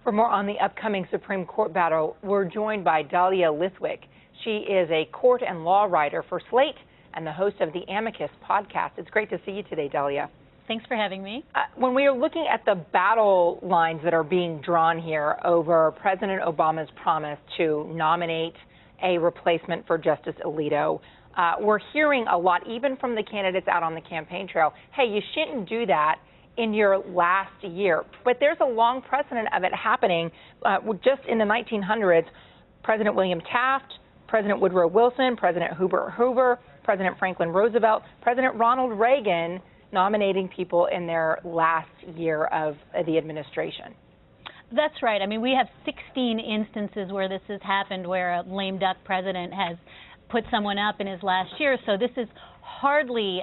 For more on the upcoming Supreme Court battle, we're joined by Dahlia Lithwick. She is a court and law writer for Slate and the host of the Amicus podcast. It's great to see you today, Dahlia. Thanks for having me. When we are looking at the battle lines that are being drawn here over President Obama's promise to nominate a replacement for Justice Alito, we're hearing a lot, even from the candidates out on the campaign trail, hey, you shouldn't do that in your last year. But there's a long precedent of it happening. Just in the 1900s, President William Taft, President Woodrow Wilson, President Herbert Hoover, President Franklin Roosevelt, President Ronald Reagan nominating people in their last year of the administration. That's right. I mean, we have 16 instances where this has happened, where a lame duck president has put someone up in his last year. So this is hardly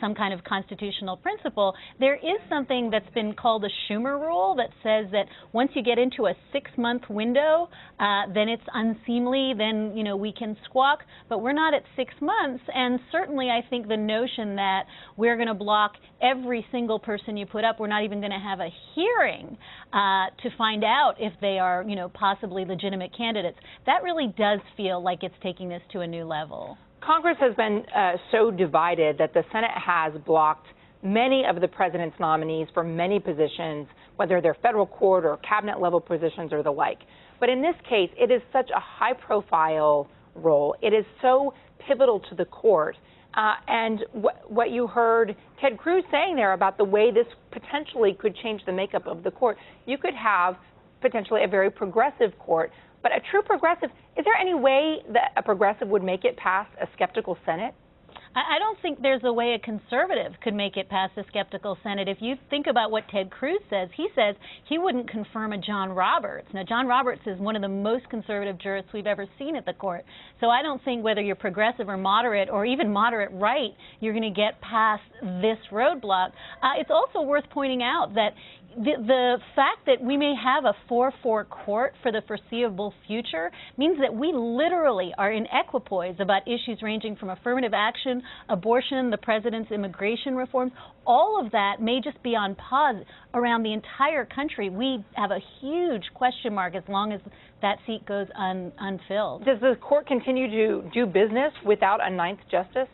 some kind of constitutional principle. There is something that's been called the Schumer rule that says that once you get into a 6-month window, then it's unseemly, then, you know, we can squawk, but we're not at 6 months. And certainly I think the notion that we're going to block every single person you put up, we're not even going to have a hearing to find out if they are, you know, possibly legitimate candidates, that really does feel like it's taking this to a new level. Congress has been so divided that the Senate has blocked many of the president's nominees for many positions, whether they're federal court or cabinet level positions or the like. But in this case, it is such a high profile role. It is so pivotal to the court. And what you heard Ted Cruz saying there about the way this potentially could change the makeup of the court, you could have potentially a very progressive court. But a true progressive, is there any way that a progressive would make it past a skeptical Senate? I don't think there's a way a conservative could make it past a skeptical Senate. If you think about what Ted Cruz says he wouldn't confirm a John Roberts. Now, John Roberts is one of the most conservative jurists we've ever seen at the court. So I don't think whether you're progressive or even moderate right, you're going to get past this roadblock. It's also worth pointing out that the fact that we may have a 4-4 court for the foreseeable future means that we literally are in equipoise about issues ranging from affirmative action, abortion, the president's immigration reforms. All of that may just be on pause around the entire country. We have a huge question mark as long as that seat goes unfilled. Does the court continue to do business without a ninth justice?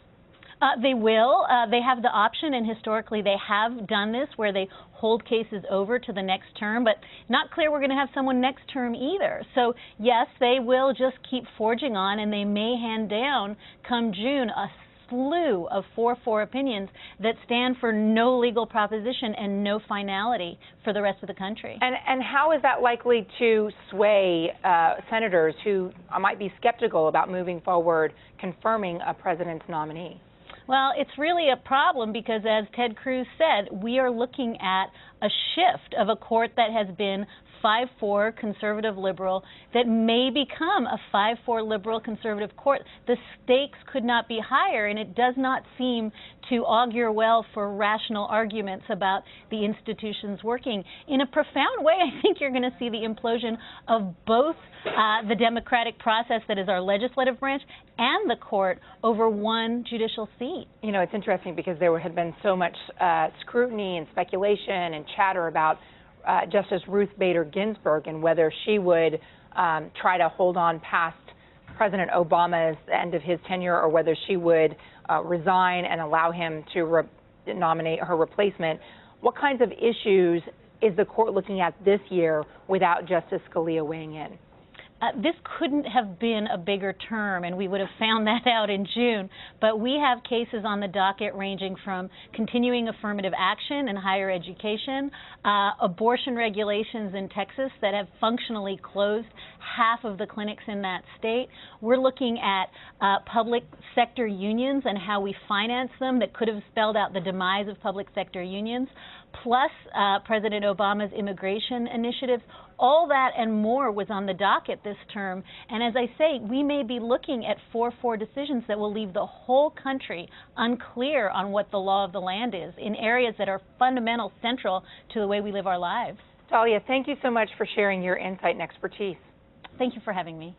They will. They have the option, and historically they have done this, where they hold cases over to the next term, but not clear we're going to have someone next term either. So, yes, they will just keep forging on, and they may hand down, come June, a slew of 4-4 opinions that stand for no legal proposition and no finality for the rest of the country. And how is that likely to sway senators who might be skeptical about moving forward, confirming a president's nominee? Well, it's really a problem because, as Ted Cruz said, we are looking at a shift of a court that has been 5-4 conservative liberal that may become a 5-4 liberal conservative court. The stakes could not be higher, and it does not seem to augur well for rational arguments about the institutions working. In a profound way, I think you're going to see the implosion of both the democratic process that is our legislative branch and the court over one judicial seat. You know, it's interesting because there had been so much scrutiny and speculation and chatter about Justice Ruth Bader Ginsburg and whether she would try to hold on past President Obama's end of his tenure, or whether she would resign and allow him to nominate her replacement. What kinds of issues is the court looking at this year without Justice Scalia weighing in? This couldn't have been a bigger term, and we would have found that out in June. But we have cases on the docket ranging from continuing affirmative action in higher education, abortion regulations in Texas that have functionally closed half of the clinics in that state. We're looking at public sector unions and how we finance them that could have spelled out the demise of public sector unions, plus President Obama's immigration initiatives. All that and more was on the docket this term. And as I say, we may be looking at 4-4 decisions that will leave the whole country unclear on what the law of the land is in areas that are fundamental, central to the way we live our lives. Dahlia, thank you so much for sharing your insight and expertise. Thank you for having me.